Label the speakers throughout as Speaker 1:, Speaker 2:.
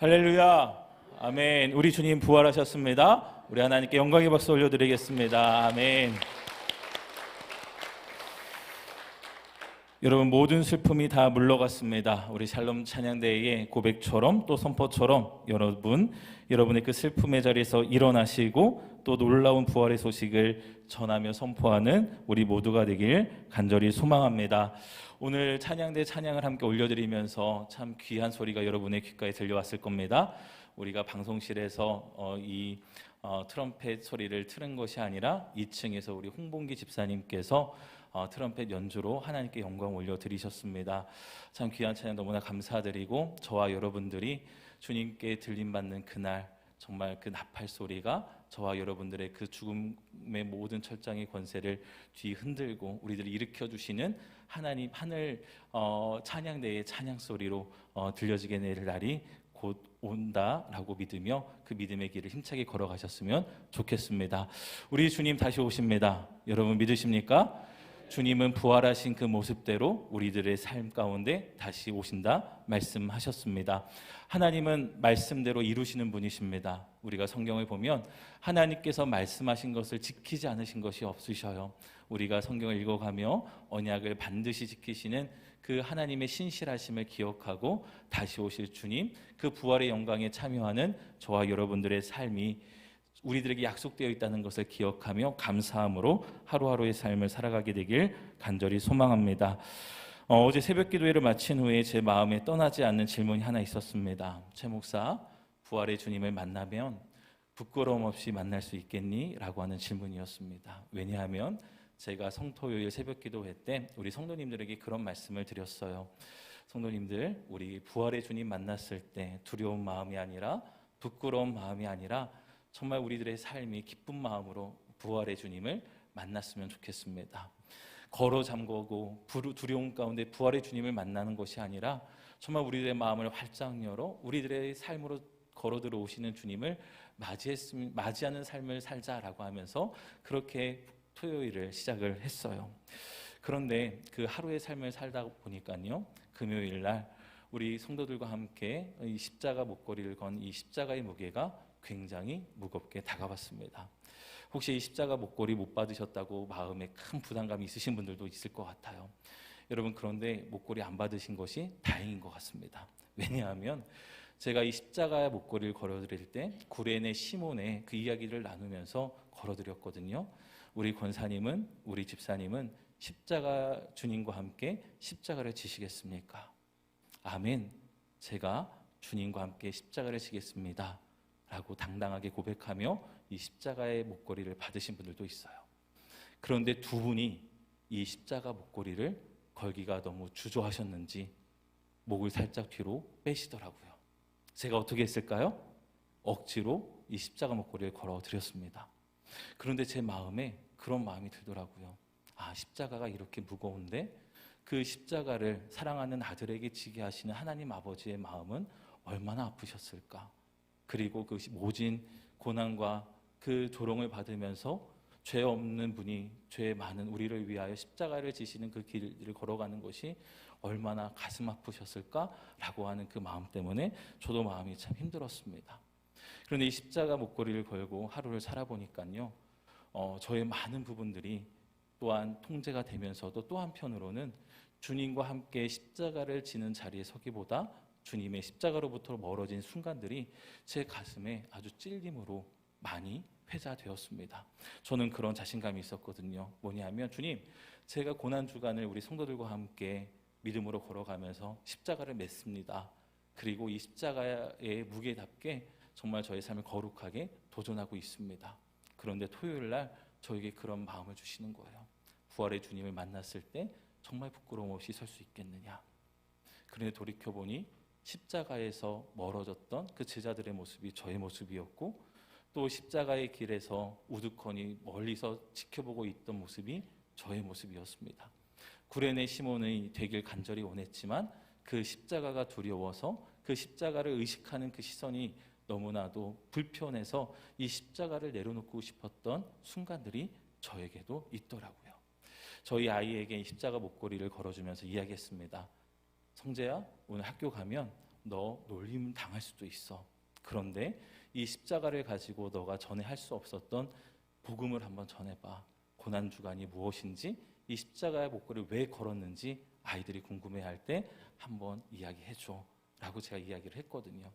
Speaker 1: 할렐루야. 아멘. 우리 주님 부활하셨습니다. 우리 하나님께 영광의 박수 올려드리겠습니다. 아멘. 여러분, 모든 슬픔이 다 물러갔습니다. 우리 샬롬 찬양대회의 고백처럼 또 선포처럼 여러분의 그 슬픔의 자리에서 일어나시고 또 놀라운 부활의 소식을 전하며 선포하는 우리 모두가 되길 간절히 소망합니다. 오늘 찬양대 찬양을 함께 올려드리면서 참 귀한 소리가 여러분의 귓가에 들려왔을 겁니다. 우리가 방송실에서 트럼펫 소리를 틀은 것이 아니라 2층에서 우리 홍봉기 집사님께서 트럼펫 연주로 하나님께 영광 올려드리셨습니다. 참 귀한 찬양 너무나 감사드리고, 저와 여러분들이 주님께 들림받는 그날 정말 그 나팔 소리가 저와 여러분들의 그 죽음의 모든 철장의 권세를 뒤흔들고 우리들을 일으켜주시는 하나님 하늘 찬양대의 찬양 소리로 들려지게 될 날이 곧 온다라고 믿으며 그 믿음의 길을 힘차게 걸어가셨으면 좋겠습니다. 우리 주님 다시 오십니다. 여러분 믿으십니까? 주님은 부활하신 그 모습대로 우리들의 삶 가운데 다시 오신다 말씀하셨습니다. 하나님은 말씀대로 이루시는 분이십니다. 우리가 성경을 보면 하나님께서 말씀하신 것을 지키지 않으신 것이 없으셔요. 우리가 성경을 읽어가며 언약을 반드시 지키시는 그 하나님의 신실하심을 기억하고 다시 오실 주님, 그 부활의 영광에 참여하는 저와 여러분들의 삶이 우리들에게 약속되어 있다는 것을 기억하며 감사함으로 하루하루의 삶을 살아가게 되길 간절히 소망합니다. 어제 새벽 기도회를 마친 후에 제 마음에 떠나지 않는 질문이 하나 있었습니다. 최 목사, 부활의 주님을 만나면 부끄러움 없이 만날 수 있겠니? 라고 하는 질문이었습니다. 왜냐하면 제가 성토요일 새벽 기도회 때 우리 성도님들에게 그런 말씀을 드렸어요. 성도님들, 우리 부활의 주님 만났을 때 두려운 마음이 아니라 부끄러운 마음이 아니라 정말 우리들의 삶이 기쁜 마음으로 부활의 주님을 만났으면 좋겠습니다. 걸어 잠그고 두려움 가운데 부활의 주님을 만나는 것이 아니라 정말 우리들의 마음을 활짝 열어 우리들의 삶으로 걸어 들어오시는 주님을 맞이하는 삶을 살자라고 하면서 그렇게 토요일을 시작을 했어요. 그런데 그 하루의 삶을 살다 보니까요, 금요일 날 우리 성도들과 함께 이 십자가 목걸이를 건 이 십자가의 무게가 굉장히 무겁게 다가왔습니다. 혹시 이 십자가 목걸이 못 받으셨다고 마음에 큰 부담감이 있으신 분들도 있을 것 같아요. 여러분, 그런데 목걸이 안 받으신 것이 다행인 것 같습니다. 왜냐하면 제가 이 십자가 목걸이를 걸어드릴 때 구레네 시몬의 그 이야기를 나누면서 걸어드렸거든요. 우리 권사님은, 우리 집사님은 십자가 주님과 함께 십자가를 지시겠습니까? 아멘. 제가 주님과 함께 십자가를 지겠습니다 라고 당당하게 고백하며 이 십자가의 목걸이를 받으신 분들도 있어요. 그런데 두 분이 이 십자가 목걸이를 걸기가 너무 주저하셨는지 목을 살짝 뒤로 빼시더라고요. 제가 어떻게 했을까요? 억지로 이 십자가 목걸이를 걸어드렸습니다. 그런데 제 마음에 그런 마음이 들더라고요. 아, 십자가가 이렇게 무거운데 그 십자가를 사랑하는 아들에게 지게 하시는 하나님 아버지의 마음은 얼마나 아프셨을까? 그리고 그 모진 고난과 그 조롱을 받으면서 죄 없는 분이 죄 많은 우리를 위하여 십자가를 지시는 그 길을 걸어가는 것이 얼마나 가슴 아프셨을까라고 하는 그 마음 때문에 저도 마음이 참 힘들었습니다. 그런데 이 십자가 목걸이를 걸고 하루를 살아보니까요, 저의 많은 부분들이 또한 통제가 되면서도 또 한편으로는 주님과 함께 십자가를 지는 자리에 서기보다 주님의 십자가로부터 멀어진 순간들이 제 가슴에 아주 찔림으로 많이 회자되었습니다. 저는 그런 자신감이 있었거든요. 뭐냐면, 주님, 제가 고난주간을 우리 성도들과 함께 믿음으로 걸어가면서 십자가를 맺습니다. 그리고 이 십자가의 무게답게 정말 저의 삶을 거룩하게 도전하고 있습니다. 그런데 토요일 날 저에게 그런 마음을 주시는 거예요. 부활의 주님을 만났을 때 정말 부끄러움 없이 설 수 있겠느냐. 그런데 돌이켜보니 십자가에서 멀어졌던 그 제자들의 모습이 저의 모습이었고, 또 십자가의 길에서 우두커니 멀리서 지켜보고 있던 모습이 저의 모습이었습니다. 구레네 시몬이 되길 간절히 원했지만 그 십자가가 두려워서 그 십자가를 의식하는 그 시선이 너무나도 불편해서 이 십자가를 내려놓고 싶었던 순간들이 저에게도 있더라고요. 저희 아이에게 십자가 목걸이를 걸어주면서 이야기했습니다. 성재야, 오늘 학교 가면 너 놀림 당할 수도 있어. 그런데 이 십자가를 가지고 너가 전에 할 수 없었던 복음을 한번 전해봐. 고난주간이 무엇인지, 이 십자가의 목걸이를 왜 걸었는지 아이들이 궁금해할 때 한번 이야기해줘 라고 제가 이야기를 했거든요.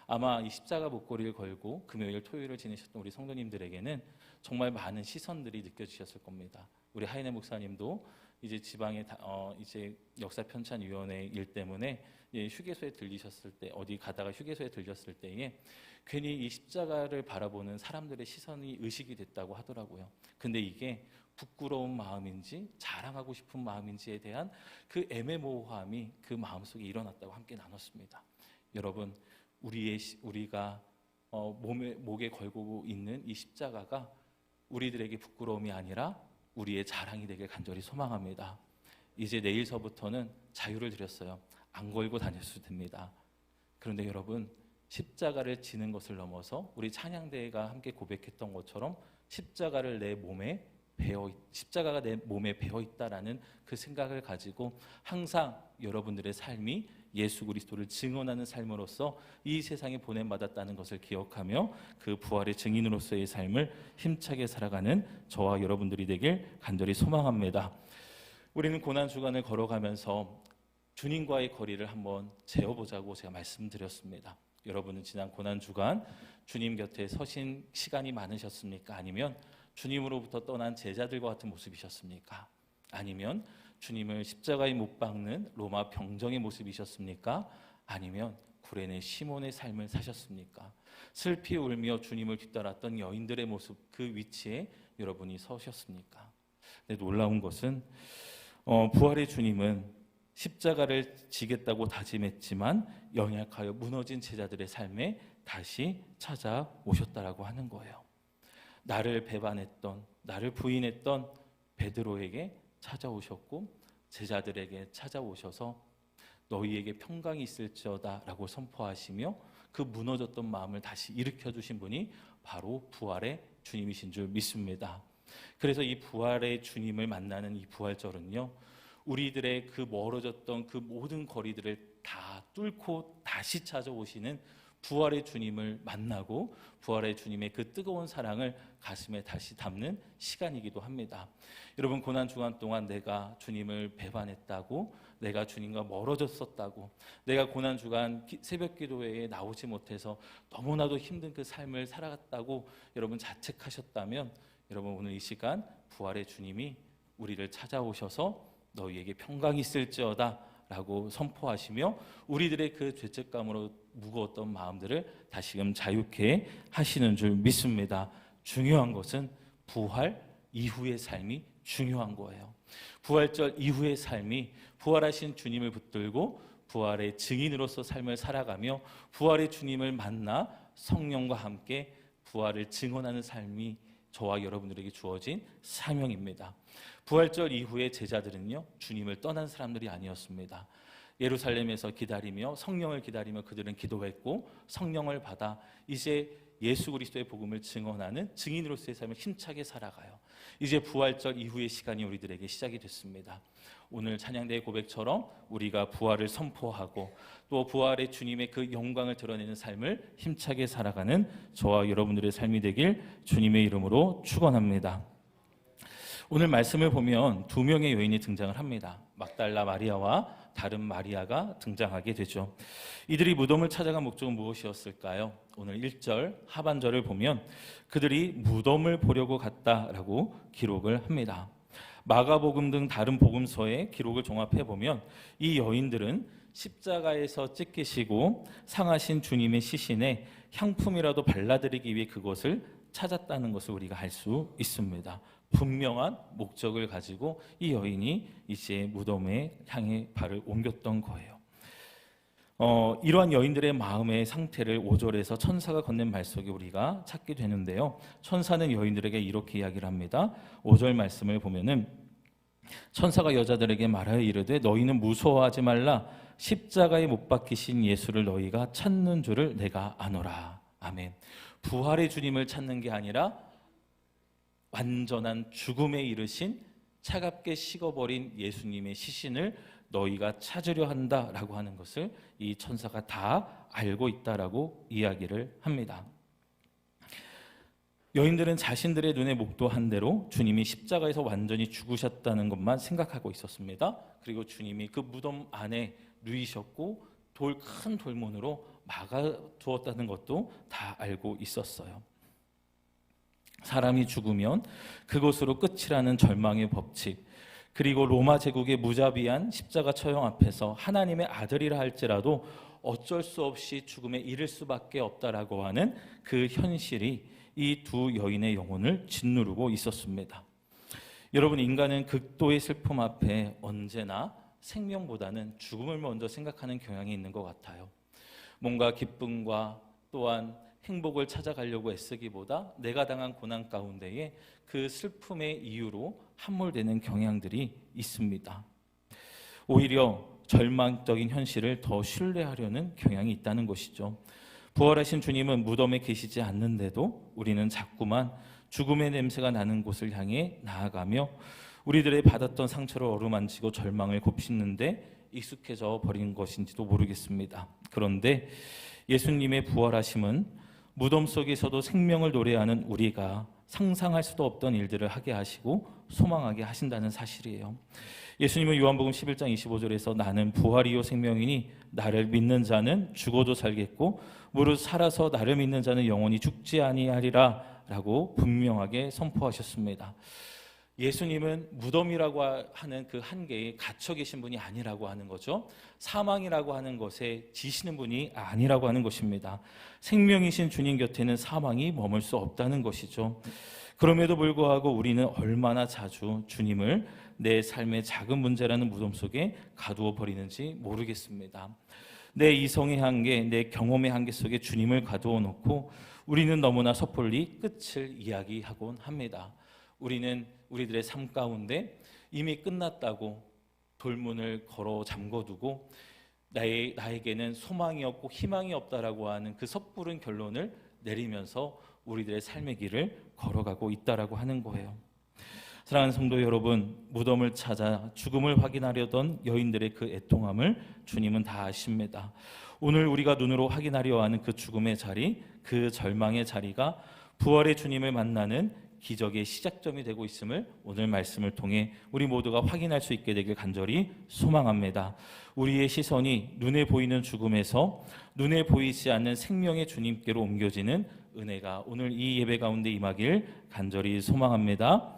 Speaker 1: 아마 이 십자가 목걸이를 걸고 금요일 토요일을 지내셨던 우리 성도님들에게는 정말 많은 시선들이 느껴지셨을 겁니다. 우리 하인의 목사님도 이제 지방의 이제 역사 편찬위원회 일 때문에 휴게소에 들리셨을 때, 어디 가다가 휴게소에 들렸을 때에 괜히 이 십자가를 바라보는 사람들의 시선이 의식이 됐다고 하더라고요. 근데 이게 부끄러운 마음인지 자랑하고 싶은 마음인지에 대한 그 애매모호함이 그 마음속에 일어났다고 함께 나눴습니다. 여러분, 우리가 목에 걸고 있는 이 십자가가 우리들에게 부끄러움이 아니라 우리의 자랑이 되길 간절히 소망합니다. 이제 내일서부터는 자유를 드렸어요. 안 걸고 다녔어도 됩니다. 그런데 여러분, 십자가를 지는 것을 넘어서 우리 찬양대회가 함께 고백했던 것처럼 십자가가 내 몸에 배어 있다라는 그 생각을 가지고 항상 여러분들의 삶이 예수 그리스도를 증언하는 삶으로서 이 세상에 보냄받았다는 것을 기억하며 그 부활의 증인으로서의 삶을 힘차게 살아가는 저와 여러분들이 되길 간절히 소망합니다. 우리는 고난주간을 걸어가면서 주님과의 거리를 한번 재어보자고 제가 말씀드렸습니다. 여러분은 지난 고난주간 주님 곁에 서신 시간이 많으셨습니까? 아니면 주님으로부터 떠난 제자들과 같은 모습이셨습니까? 아니면 주님을 십자가에 못 박는 로마 병정의 모습이셨습니까? 아니면 구레네 시몬의 삶을 사셨습니까? 슬피 울며 주님을 뒤따랐던 여인들의 모습, 그 위치에 여러분이 서셨습니까? 근데 놀라운 것은 부활의 주님은 십자가를 지겠다고 다짐했지만 연약하여 무너진 제자들의 삶에 다시 찾아오셨다라고 하는 거예요. 나를 배반했던, 나를 부인했던 베드로에게 찾아오셨고 제자들에게 찾아오셔서 너희에게 평강이 있을지어다 라고 선포하시며 그 무너졌던 마음을 다시 일으켜주신 분이 바로 부활의 주님이신 줄 믿습니다. 그래서 이 부활의 주님을 만나는 이 부활절은요, 우리들의 그 멀어졌던 그 모든 거리들을 다 뚫고 다시 찾아오시는 부활의 주님을 만나고 부활의 주님의 그 뜨거운 사랑을 가슴에 다시 담는 시간이기도 합니다. 여러분, 고난주간 동안 내가 주님을 배반했다고, 내가 주님과 멀어졌었다고, 내가 고난주간 새벽 기도회에 나오지 못해서 너무나도 힘든 그 삶을 살아갔다고 여러분 자책하셨다면, 여러분 오늘 이 시간 부활의 주님이 우리를 찾아오셔서 너희에게 평강이 있을지어다 라고 선포하시며 우리들의 그 죄책감으로 무거웠던 마음들을 다시금 자유케 하시는 줄 믿습니다. 중요한 것은 부활 이후의 삶이 중요한 거예요. 부활절 이후의 삶이 부활하신 주님을 붙들고 부활의 증인으로서 삶을 살아가며 부활의 주님을 만나 성령과 함께 부활을 증언하는 삶이 저와 여러분들에게 주어진 사명입니다. 부활절 이후에 제자들은요, 주님을 떠난 사람들이 아니었습니다. 예루살렘에서 기다리며 성령을 기다리며 그들은 기도했고 성령을 받아 이제 예수 그리스도의 복음을 증언하는 증인으로서의 삶을 힘차게 살아가요. 이제 부활절 이후의 시간이 우리들에게 시작이 됐습니다. 오늘 찬양대의 고백처럼 우리가 부활을 선포하고 또 부활의 주님의 그 영광을 드러내는 삶을 힘차게 살아가는 저와 여러분들의 삶이 되길 주님의 이름으로 축원합니다. 오늘 말씀을 보면 두 명의 여인이 등장을 합니다. 막달라 마리아와 다른 마리아가 등장하게 되죠. 이들이 무덤을 찾아간 목적은 무엇이었을까요? 오늘 1절 하반절을 보면 그들이 무덤을 보려고 갔다라고 기록을 합니다. 마가복음 등 다른 복음서의 기록을 종합해 보면 이 여인들은 십자가에서 찢기시고 상하신 주님의 시신에 향품이라도 발라드리기 위해 그것을 찾았다는 것을 우리가 알 수 있습니다. 분명한 목적을 가지고 이 여인이 이제 무덤에 향해 발을 옮겼던 거예요. 이러한 여인들의 마음의 상태를 5절에서 천사가 건넨 말 속에 우리가 찾게 되는데요. 천사는 여인들에게 이렇게 이야기를 합니다. 5절 말씀을 보면은 천사가 여자들에게 말하여 이르되 너희는 무서워하지 말라. 십자가에 못 박히신 예수를 너희가 찾는 줄을 내가 아노라. 아멘. 부활의 주님을 찾는 게 아니라 완전한 죽음에 이르신 차갑게 식어버린 예수님의 시신을 너희가 찾으려 한다라고 하는 것을 이 천사가 다 알고 있다라고 이야기를 합니다. 여인들은 자신들의 눈에 목도한 대로 주님이 십자가에서 완전히 죽으셨다는 것만 생각하고 있었습니다. 그리고 주님이 그 무덤 안에 누이셨고 큰 돌문으로 막아두었다는 것도 다 알고 있었어요. 사람이 죽으면 그것으로 끝이라는 절망의 법칙, 그리고 로마 제국의 무자비한 십자가 처형 앞에서 하나님의 아들이라 할지라도 어쩔 수 없이 죽음에 이를 수밖에 없다라고 하는 그 현실이 이 두 여인의 영혼을 짓누르고 있었습니다. 여러분, 인간은 극도의 슬픔 앞에 언제나 생명보다는 죽음을 먼저 생각하는 경향이 있는 것 같아요. 뭔가 기쁨과 또한 행복을 찾아가려고 애쓰기보다 내가 당한 고난 가운데에 그 슬픔의 이유로 함몰되는 경향들이 있습니다. 오히려 절망적인 현실을 더 신뢰하려는 경향이 있다는 것이죠. 부활하신 주님은 무덤에 계시지 않는데도 우리는 자꾸만 죽음의 냄새가 나는 곳을 향해 나아가며 우리들의 받았던 상처를 어루만지고 절망을 곱씹는데 익숙해져 버린 것인지도 모르겠습니다. 그런데 예수님의 부활하심은 무덤 속에서도 생명을 노래하는 우리가 상상할 수도 없던 일들을 하게 하시고 소망하게 하신다는 사실이에요. 예수님은 요한복음 11장 25절에서 나는 부활이요 생명이니 나를 믿는 자는 죽어도 살겠고 무릇 살아서 나를 믿는 자는 영원히 죽지 아니하리라 라고 분명하게 선포하셨습니다. 예수님은 무덤이라고 하는 그 한계에 갇혀 계신 분이 아니라고 하는 거죠. 사망이라고 하는 것에 지시는 분이 아니라고 하는 것입니다. 생명이신 주님 곁에는 사망이 머물 수 없다는 것이죠. 그럼에도 불구하고 우리는 얼마나 자주 주님을 내 삶의 작은 문제라는 무덤 속에 가두어 버리는지 모르겠습니다. 내 이성의 한계, 내 경험의 한계 속에 주님을 가두어 놓고 우리는 너무나 섭볼리 끝을 이야기하곤 합니다. 우리는 우리들의 삶 가운데 이미 끝났다고 돌문을 걸어 잠궈두고 나에게는 소망이 없고 희망이 없다라고 하는 그 섣부른 결론을 내리면서 우리들의 삶의 길을 걸어가고 있다라고 하는 거예요. 사랑하는 성도 여러분, 무덤을 찾아 죽음을 확인하려던 여인들의 그 애통함을 주님은 다 아십니다. 오늘 우리가 눈으로 확인하려 하는 그 죽음의 자리, 그 절망의 자리가 부활의 주님을 만나는 기적의 시작점이 되고 있음을 오늘 말씀을 통해 우리 모두가 확인할 수 있게 되길 간절히 소망합니다. 우리의 시선이 눈에 보이는 죽음에서 눈에 보이지 않는 생명의 주님께로 옮겨지는 은혜가 오늘 이 예배 가운데 임하길 간절히 소망합니다.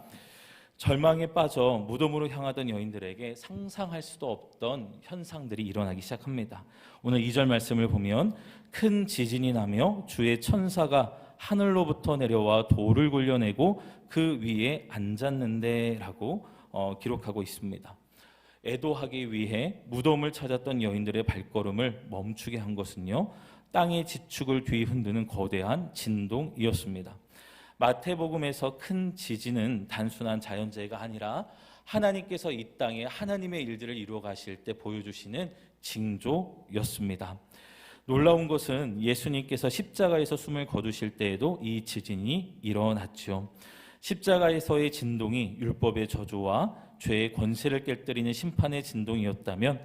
Speaker 1: 절망에 빠져 무덤으로 향하던 여인들에게 상상할 수도 없던 현상들이 일어나기 시작합니다. 오늘 2절 말씀을 보면 큰 지진이 나며 주의 천사가 하늘로부터 내려와 돌을 굴려내고 그 위에 앉았는데 라고 기록하고 있습니다. 애도하기 위해 무덤을 찾았던 여인들의 발걸음을 멈추게 한 것은요, 땅의 지축을 뒤흔드는 거대한 진동이었습니다. 마태복음에서 큰 지진은 단순한 자연재해가 아니라 하나님께서 이 땅에 하나님의 일들을 이루어 가실 때 보여주시는 징조였습니다. 놀라운 것은 예수님께서 십자가에서 숨을 거두실 때에도 이 지진이 일어났죠. 십자가에서의 진동이 율법의 저주와 죄의 권세를 깨뜨리는 심판의 진동이었다면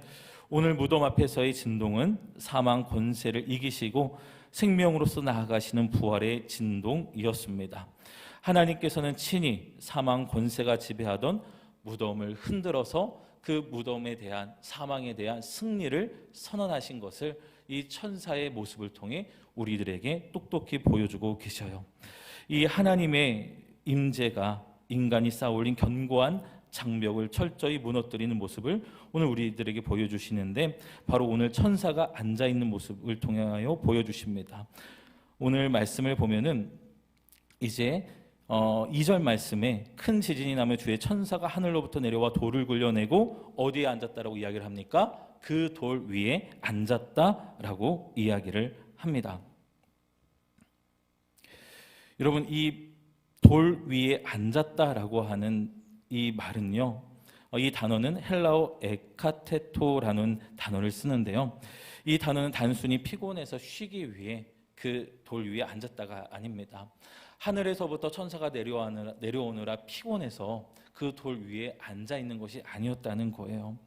Speaker 1: 오늘 무덤 앞에서의 진동은 사망 권세를 이기시고 생명으로서 나아가시는 부활의 진동이었습니다. 하나님께서는 친히 사망 권세가 지배하던 무덤을 흔들어서 그 무덤에 대한 사망에 대한 승리를 선언하신 것을 이 천사의 모습을 통해 우리들에게 똑똑히 보여주고 계셔요. 이 하나님의 임재가 인간이 쌓아올린 견고한 장벽을 철저히 무너뜨리는 모습을 오늘 우리들에게 보여주시는데 바로 오늘 천사가 앉아있는 모습을 통하여 보여주십니다. 오늘 말씀을 보면은 이제 2절 말씀에 큰 지진이 나며 주의 천사가 하늘로부터 내려와 돌을 굴려내고 어디에 앉았다라고 이야기를 합니까? 그 돌 위에 앉았다라고 이야기를 합니다. 여러분, 이 돌 위에 앉았다라고 하는 이 말은요, 이 단어는 헬라어 에카테토라는 단어를 쓰는데요, 이 단어는 단순히 피곤해서 쉬기 위해 그 돌 위에 앉았다가 아닙니다. 하늘에서부터 천사가 내려오느라 피곤해서 그 돌 위에 앉아 있는 것이 아니었다는 거예요.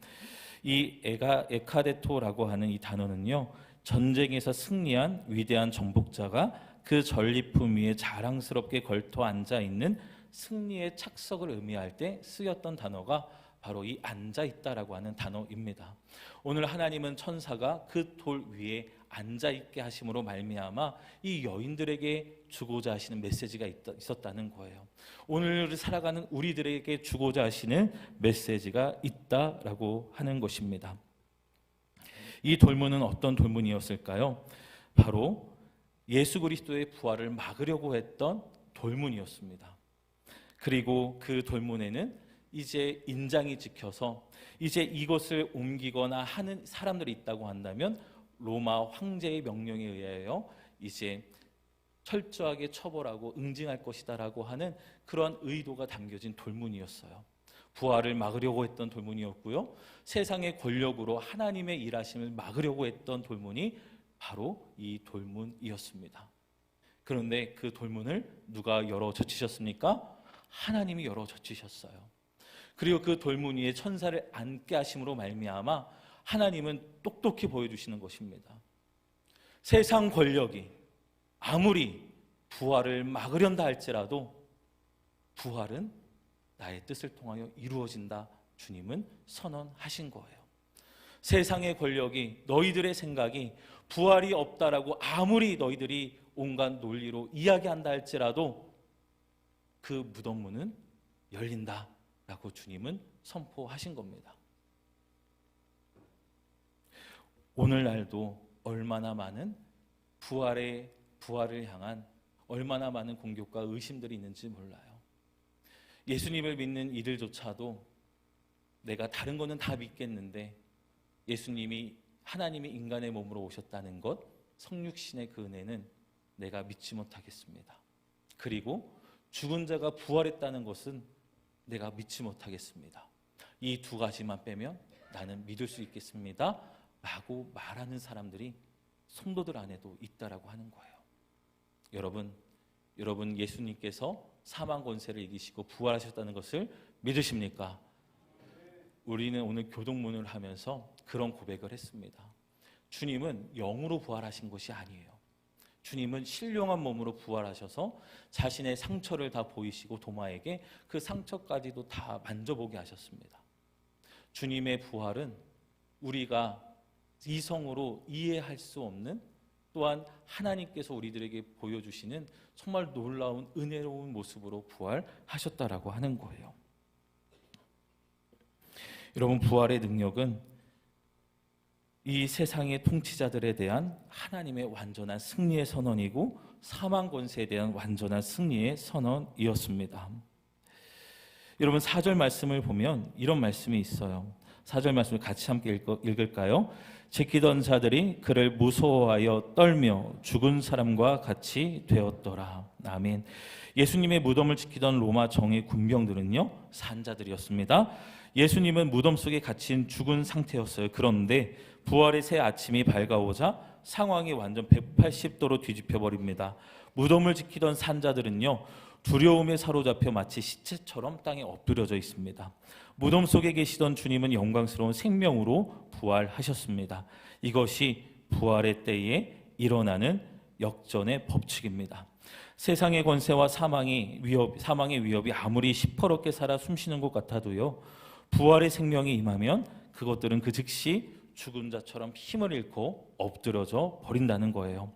Speaker 1: 이 에카데토라고 하는 이 단어는요, 전쟁에서 승리한 위대한 정복자가 그 전리품 위에 자랑스럽게 걸터 앉아 있는 승리의 착석을 의미할 때 쓰였던 단어가 바로 이 앉아 있다라고 하는 단어입니다. 오늘 하나님은 천사가 그 돌 위에 앉아 있게 하심으로 말미암아 이 여인들에게 주고자 하시는 메시지가 있었다는 거예요. 오늘 살아가는 우리들에게 주고자 하시는 메시지가 있다라고 하는 것입니다. 이 돌문은 어떤 돌문이었을까요? 바로 예수 그리스도의 부활을 막으려고 했던 돌문이었습니다. 그리고 그 돌문에는 이제 인장이 찍혀서 이제 이것을 옮기거나 하는 사람들이 있다고 한다면 로마 황제의 명령에 의하여 이제 철저하게 처벌하고 응징할 것이다라고 하는 그런 의도가 담겨진 돌문이었어요. 부활을 막으려고 했던 돌문이었고요. 세상의 권력으로 하나님의 일하심을 막으려고 했던 돌문이 바로 이 돌문이었습니다. 그런데 그 돌문을 누가 열어 젖히셨습니까? 하나님이 열어 젖히셨어요. 그리고 그 돌문 위에 천사를 앉게 하심으로 말미암아 하나님은 똑똑히 보여주시는 것입니다. 세상 권력이 아무리 부활을 막으련다 할지라도 부활은 나의 뜻을 통하여 이루어진다, 주님은 선언하신 거예요. 세상의 권력이, 너희들의 생각이 부활이 없다라고 아무리 너희들이 온갖 논리로 이야기한다 할지라도 그 무덤 문은 열린다라고 주님은 선포하신 겁니다. 오늘날도 얼마나 많은 부활을 향한 얼마나 많은 공격과 의심들이 있는지 몰라요. 예수님을 믿는 이들조차도 내가 다른 거는 다 믿겠는데 예수님이 하나님이 인간의 몸으로 오셨다는 것, 성육신의 그 은혜는 내가 믿지 못하겠습니다. 그리고 죽은 자가 부활했다는 것은 내가 믿지 못하겠습니다. 이 두 가지만 빼면 나는 믿을 수 있겠습니다 라고 말하는 사람들이 성도들 안에도 있다라고 하는 거예요. 여러분 예수님께서 사망 권세를 이기시고 부활하셨다는 것을 믿으십니까? 우리는 오늘 교동문을 하면서 그런 고백을 했습니다. 주님은 영으로 부활하신 것이 아니에요. 주님은 신령한 몸으로 부활하셔서 자신의 상처를 다 보이시고 도마에게 그 상처까지도 다 만져보게 하셨습니다. 주님의 부활은 우리가 이성으로 이해할 수 없는, 또한 하나님께서 우리들에게 보여주시는 정말 놀라운 은혜로운 모습으로 부활하셨다라고 하는 거예요. 여러분, 부활의 능력은 이 세상의 통치자들에 대한 하나님의 완전한 승리의 선언이고 사망 권세에 대한 완전한 승리의 선언이었습니다. 여러분, 4절 말씀을 보면 이런 말씀이 있어요. 4절 말씀을 같이 함께 읽을까요? 지키던 자들이 그를 무서워하여 떨며 죽은 사람과 같이 되었더라. 아멘. 예수님의 무덤을 지키던 로마 정예 군병들은요, 산자들이었습니다. 예수님은 무덤 속에 갇힌 죽은 상태였어요. 그런데 부활의 새 아침이 밝아오자 상황이 완전 180도로 뒤집혀 버립니다. 무덤을 지키던 산자들은요, 두려움에 사로잡혀 마치 시체처럼 땅에 엎드려져 있습니다. 무덤 속에 계시던 주님은 영광스러운 생명으로 부활하셨습니다. 이것이 부활의 때에 일어나는 역전의 법칙입니다. 세상의 권세와 사망의 위협이 아무리 시퍼렇게 살아 숨쉬는 것 같아도요, 부활의 생명이 임하면 그것들은 그 즉시 죽은 자처럼 힘을 잃고 엎드려져 버린다는 거예요.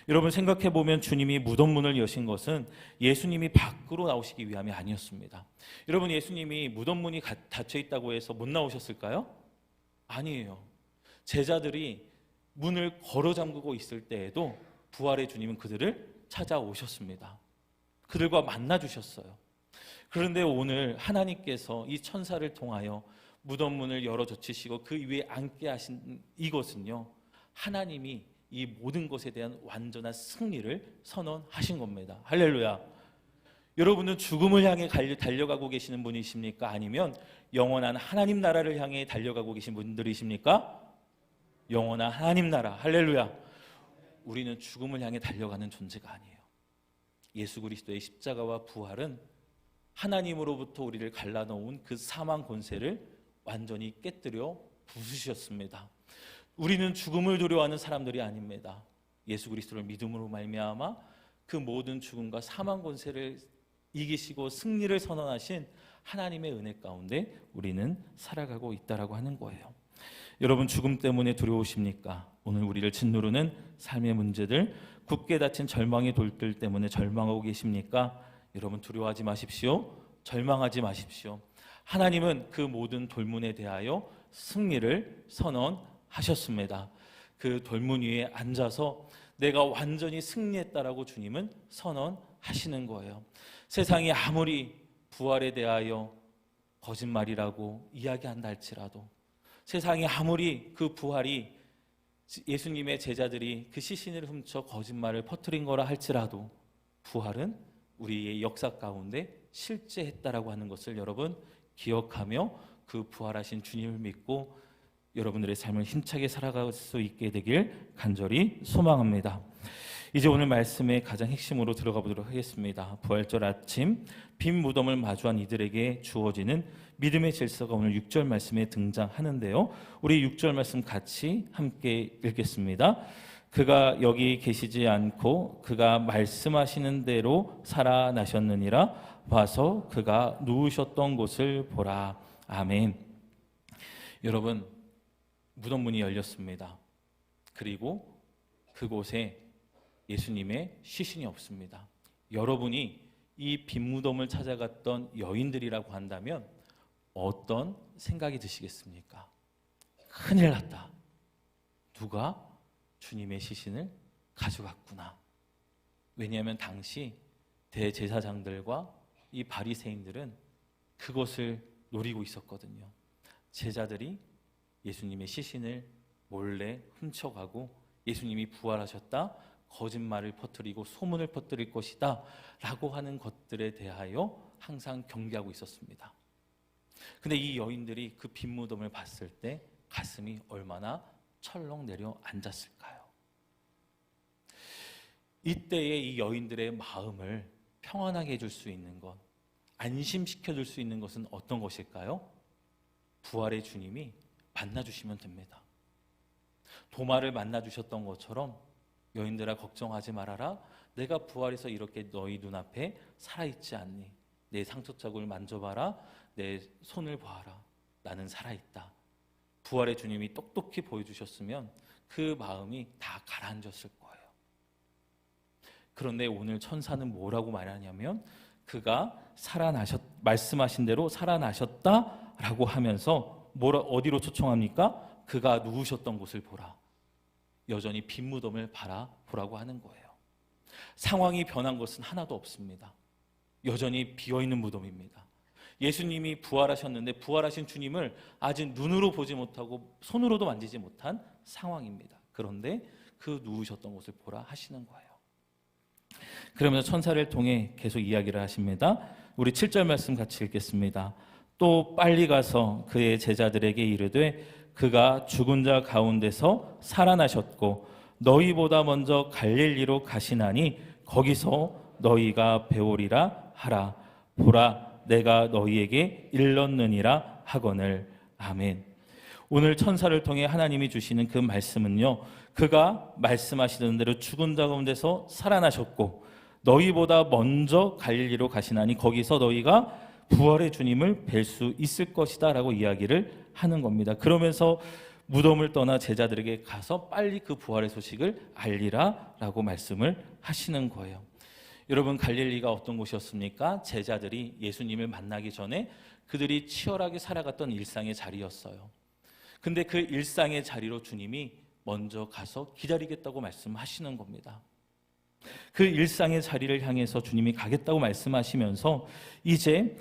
Speaker 1: 여러분, 생각해 보면 주님이 무덤 문을 여신 것은 예수님이 밖으로 나오시기 위함이 아니었습니다. 여러분, 예수님이 무덤 문이 닫혀 있다고 해서 못 나오셨을까요? 아니에요. 제자들이 문을 걸어 잠그고 있을 때에도 부활의 주님은 그들을 찾아오셨습니다. 그들과 만나 주셨어요. 그런데 오늘 하나님께서 이 천사를 통하여 무덤 문을 열어 젖히시고 그 위에 앉게 하신 이것은요, 하나님이 이 모든 것에 대한 완전한 승리를 선언하신 겁니다. 할렐루야. 여러분은 죽음을 향해 달려가고 계시는 분이십니까? 아니면 영원한 하나님 나라를 향해 달려가고 계신 분들이십니까? 영원한 하나님 나라. 할렐루야. 우리는 죽음을 향해 달려가는 존재가 아니에요. 예수 그리스도의 십자가와 부활은 하나님으로부터 우리를 갈라놓은 그 사망 권세를 완전히 깨뜨려 부수셨습니다. 우리는 죽음을 두려워하는 사람들이 아닙니다. 예수 그리스도를 믿음으로 말미암아 그 모든 죽음과 사망 권세를 이기시고 승리를 선언하신 하나님의 은혜 가운데 우리는 살아가고 있다라고 하는 거예요. 여러분, 죽음 때문에 두려우십니까? 오늘 우리를 짓누르는 삶의 문제들, 굳게 닫힌 절망의 돌들 때문에 절망하고 계십니까? 여러분, 두려워하지 마십시오. 절망하지 마십시오. 하나님은 그 모든 돌문에 대하여 승리를 선언하셨습니다. 그 돌문 위에 앉아서 내가 완전히 승리했다라고 주님은 선언하시는 거예요. 세상이 아무리 부활에 대하여 거짓말이라고 이야기한다 할지라도, 세상이 아무리 그 부활이 예수님의 제자들이 그 시신을 훔쳐 거짓말을 퍼뜨린 거라 할지라도 부활은 우리의 역사 가운데 실제했다라고 하는 것을 여러분 기억하며 그 부활하신 주님을 믿고 여러분들의 삶을 힘차게 살아갈 수 있게 되길 간절히 소망합니다. 이제 오늘 말씀의 가장 핵심으로 들어가 보도록 하겠습니다. 부활절 아침 빈 무덤을 마주한 이들에게 주어지는 믿음의 질서가 오늘 6절 말씀에 등장하는데요. 우리 6절 말씀 같이 함께 읽겠습니다. 그가 여기 계시지 않고 그가 말씀하시는 대로 살아나셨느니라. 와서 그가 누우셨던 곳을 보라. 아멘. 여러분, 무덤문이 열렸습니다. 그리고 그곳에 예수님의 시신이 없습니다. 여러분이 이 빈 무덤을 찾아갔던 여인들이라고 한다면 어떤 생각이 드시겠습니까? 큰일 났다. 누가 주님의 시신을 가져갔구나. 왜냐하면 당시 대제사장들과 이 바리새인들은 그것을 노리고 있었거든요. 제자들이 예수님의 시신을 몰래 훔쳐가고 예수님이 부활하셨다, 거짓말을 퍼뜨리고 소문을 퍼뜨릴 것이다 라고 하는 것들에 대하여 항상 경계하고 있었습니다. 근데 이 여인들이 그 빈 무덤을 봤을 때 가슴이 얼마나 철렁 내려 앉았을까요? 이때에 이 여인들의 마음을 평안하게 해줄 수 있는 것, 안심시켜줄 수 있는 것은 어떤 것일까요? 부활의 주님이 만나주시면 됩니다. 도마를 만나주셨던 것처럼 여인들아 걱정하지 말아라. 내가 부활해서 이렇게 너희 눈앞에 살아있지 않니? 내 상처자국을 만져봐라. 내 손을 봐라. 나는 살아있다. 부활의 주님이 똑똑히 보여주셨으면 그 마음이 다 가라앉았을 거예요. 그런데 오늘 천사는 뭐라고 말하냐면 그가 말씀하신 대로 살아나셨다라고 하면서 어디로 초청합니까? 그가 누우셨던 곳을 보라. 여전히 빈 무덤을 바라보라고 하는 거예요. 상황이 변한 것은 하나도 없습니다. 여전히 비어있는 무덤입니다. 예수님이 부활하셨는데 부활하신 주님을 아직 눈으로 보지 못하고 손으로도 만지지 못한 상황입니다. 그런데 그 누우셨던 곳을 보라 하시는 거예요. 그러면서 천사를 통해 계속 이야기를 하십니다. 우리 7절 말씀 같이 읽겠습니다. 또 빨리 가서 그의 제자들에게 이르되 그가 죽은 자 가운데서 살아나셨고 너희보다 먼저 갈릴리로 가시나니 거기서 너희가 배우리라 하라. 보라, 내가 너희에게 일렀느니라 하거늘. 아멘. 오늘 천사를 통해 하나님이 주시는 그 말씀은요, 그가 말씀하시던 대로 죽은 자 가운데서 살아나셨고 너희보다 먼저 갈릴리로 가시나니 거기서 너희가 부활의 주님을 뵐 수 있을 것이다 라고 이야기를 하는 겁니다. 그러면서 무덤을 떠나 제자들에게 가서 빨리 그 부활의 소식을 알리라 라고 말씀을 하시는 거예요. 여러분, 갈릴리가 어떤 곳이었습니까? 제자들이 예수님을 만나기 전에 그들이 치열하게 살아갔던 일상의 자리였어요. 근데 그 일상의 자리로 주님이 먼저 가서 기다리겠다고 말씀하시는 겁니다. 그 일상의 자리를 향해서 주님이 가겠다고 말씀하시면서 이제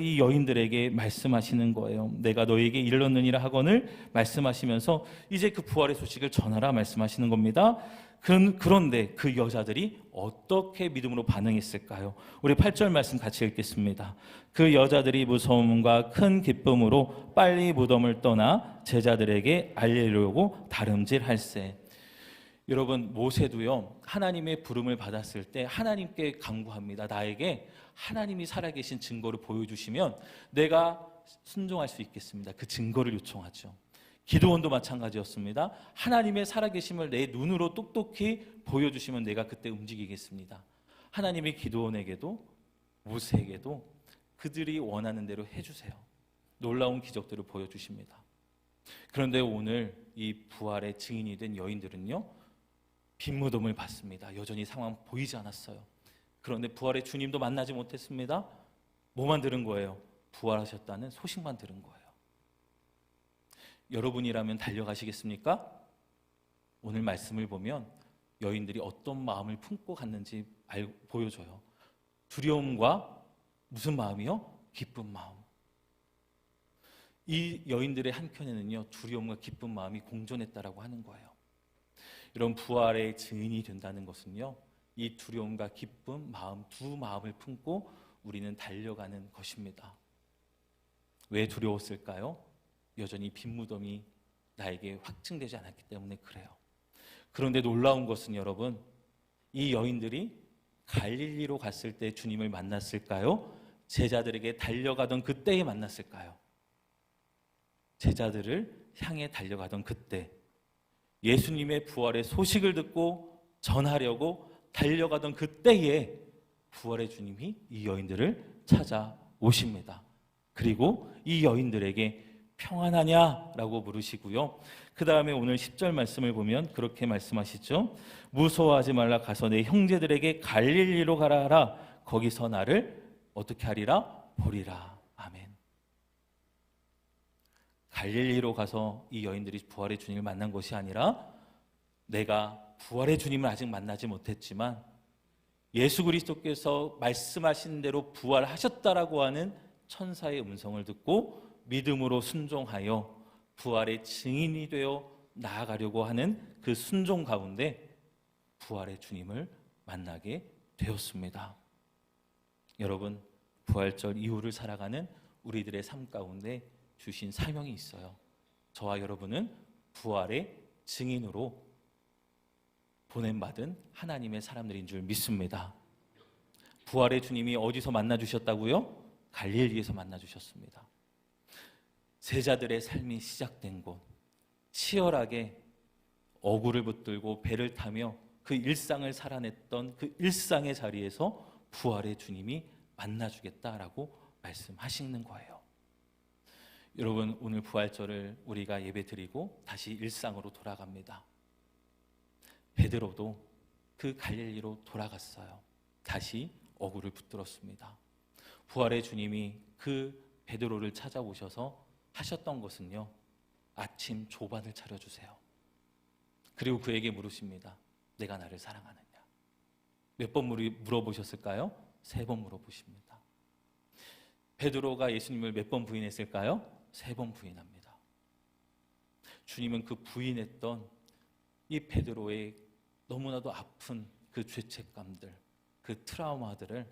Speaker 1: 이 여인들에게 말씀하시는 거예요. 내가 너희에게 이르렀느니라 하거늘 말씀하시면서 이제 그 부활의 소식을 전하라 말씀하시는 겁니다. 그런데 그 여자들이 어떻게 믿음으로 반응했을까요? 우리 8절 말씀 같이 읽겠습니다. 그 여자들이 무서움과 큰 기쁨으로 빨리 무덤을 떠나 제자들에게 알리려고 다름질할세. 여러분, 모세도요 하나님의 부름을 받았을 때 하나님께 간구합니다. 나에게 하나님이 살아계신 증거를 보여주시면 내가 순종할 수 있겠습니다. 그 증거를 요청하죠. 기도원도 마찬가지였습니다. 하나님의 살아계심을 내 눈으로 똑똑히 보여주시면 내가 그때 움직이겠습니다. 하나님이 기도원에게도 모세에게도 그들이 원하는 대로 해주세요. 놀라운 기적들을 보여주십니다. 그런데 오늘 이 부활의 증인이 된 여인들은요, 빈 무덤을 봤습니다. 여전히 상황 보이지 않았어요. 그런데 부활의 주님도 만나지 못했습니다. 뭐만 들은 거예요? 부활하셨다는 소식만 들은 거예요. 여러분이라면 달려가시겠습니까? 오늘 말씀을 보면 여인들이 어떤 마음을 품고 갔는지 보여줘요. 두려움과 무슨 마음이요? 기쁜 마음. 이 여인들의 한켠에는요, 두려움과 기쁜 마음이 공존했다라고 하는 거예요. 이런 부활의 증인이 된다는 것은요, 이 두려움과 기쁜 마음, 두 마음을 품고 우리는 달려가는 것입니다. 왜 두려웠을까요? 여전히 빈 무덤이 나에게 확증되지 않았기 때문에 그래요. 그런데 놀라운 것은 여러분, 이 여인들이 갈릴리로 갔을 때 주님을 만났을까요? 제자들에게 달려가던 그때에 만났을까요? 제자들을 향해 달려가던 그때, 예수님의 부활의 소식을 듣고 전하려고 달려가던 그때에 부활의 주님이 이 여인들을 찾아오십니다. 그리고 이 여인들에게 평안하냐라고 물으시고요. 그 다음에 오늘 10절 말씀을 보면 그렇게 말씀하시죠. 무서워하지 말라, 가서 내 형제들에게 갈릴리로 가라 하라. 거기서 나를 어떻게 하리라? 보리라. 아멘. 갈릴리로 가서 이 여인들이 부활의 주님을 만난 것이 아니라, 내가 부활의 주님을 아직 만나지 못했지만 예수 그리스도께서 말씀하신 대로 부활하셨다라고 하는 천사의 음성을 듣고 믿음으로 순종하여 부활의 증인이 되어 나아가려고 하는 그 순종 가운데 부활의 주님을 만나게 되었습니다. 여러분, 부활절 이후를 살아가는 우리들의 삶 가운데 주신 사명이 있어요. 저와 여러분은 부활의 증인으로 보냄받은 하나님의 사람들인 줄 믿습니다. 부활의 주님이 어디서 만나주셨다고요? 갈릴리에서 만나주셨습니다. 제자들의 삶이 시작된 곳, 치열하게 어구를 붙들고 배를 타며 그 일상을 살아냈던 그 일상의 자리에서 부활의 주님이 만나주겠다라고 말씀하시는 거예요. 여러분, 오늘 부활절을 우리가 예배드리고 다시 일상으로 돌아갑니다. 베드로도 그 갈릴리로 돌아갔어요. 다시 어구를 붙들었습니다. 부활의 주님이 그 베드로를 찾아오셔서 하셨던 것은요, 아침 조반을 차려주세요. 그리고 그에게 물으십니다. 내가 나를 사랑하느냐? 몇 번 물어보셨을까요? 3번 물어보십니다. 베드로가 예수님을 몇 번 부인했을까요? 3번 부인합니다. 주님은 그 부인했던 이 베드로의 너무나도 아픈 그 죄책감들, 그 트라우마들을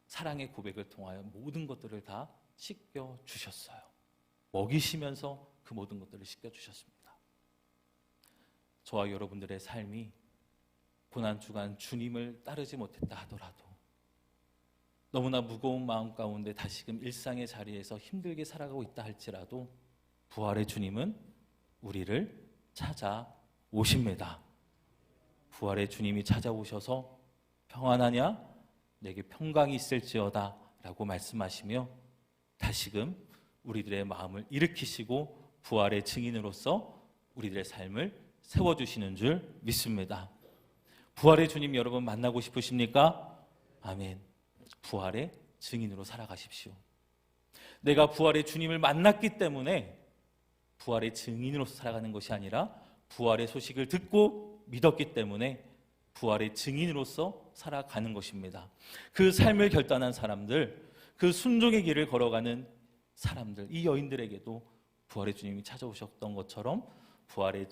Speaker 1: 사랑의 고백을 통하여 모든 것들을 다 씻겨주셨어요. 먹이시면서 그 모든 것들을 씻겨주셨습니다. 저와 여러분들의 삶이 고난주간 주님을 따르지 못했다 하더라도, 너무나 무거운 마음 가운데 다시금 일상의 자리에서 힘들게 살아가고 있다 할지라도 부활의 주님은 우리를 찾아오십니다. 부활의 주님이 찾아오셔서 평안하냐? 내게 평강이 있을지어다 라고 말씀하시며 다시금 우리들의 마음을 일으키시고 부활의 증인으로서 우리들의 삶을 세워주시는 줄 믿습니다. 부활의 주님 여러분 만나고 싶으십니까? 아멘. 부활의 증인으로 살아가십시오. 내가 부활의 주님을 만났기 때문에 부활의 증인으로서 살아가는 것이 아니라 부활의 소식을 듣고 믿었기 때문에 부활의 증인으로서 살아가는 것입니다. 그 삶을 결단한 사람들, 그 순종의 길을 걸어가는 사람들, 이 여인들에게도 부활의 주님이 찾아오셨던 것처럼 부활의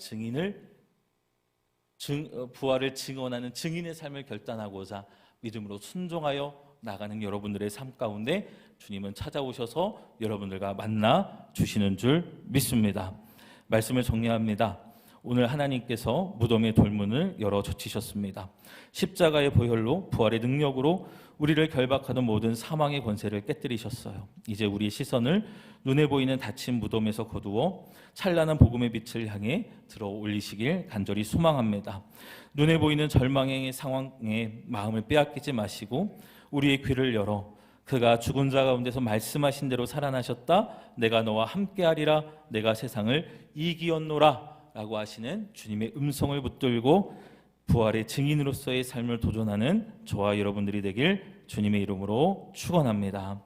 Speaker 1: 부활을 증언하는 증인의 삶을 결단하고자 믿음으로 순종하여 나가는 여러분들의 삶 가운데 주님은 찾아오셔서 여러분들과 만나 주시는 줄 믿습니다. 말씀을 정리합니다. 오늘 하나님께서 무덤의 돌문을 열어 젖히셨습니다. 십자가의 보혈로 부활의 능력으로 우리를 결박하던 모든 사망의 권세를 깨뜨리셨어요. 이제 우리의 시선을 눈에 보이는 닫힌 무덤에서 거두어 찬란한 복음의 빛을 향해 들어 올리시길 간절히 소망합니다. 눈에 보이는 절망의 상황에 마음을 빼앗기지 마시고 우리의 귀를 열어 그가 죽은 자 가운데서 말씀하신 대로 살아나셨다. 내가 너와 함께하리라. 내가 세상을 이기었노라 라고 하시는 주님의 음성을 붙들고 부활의 증인으로서의 삶을 도전하는 저와 여러분들이 되길 주님의 이름으로 축원합니다.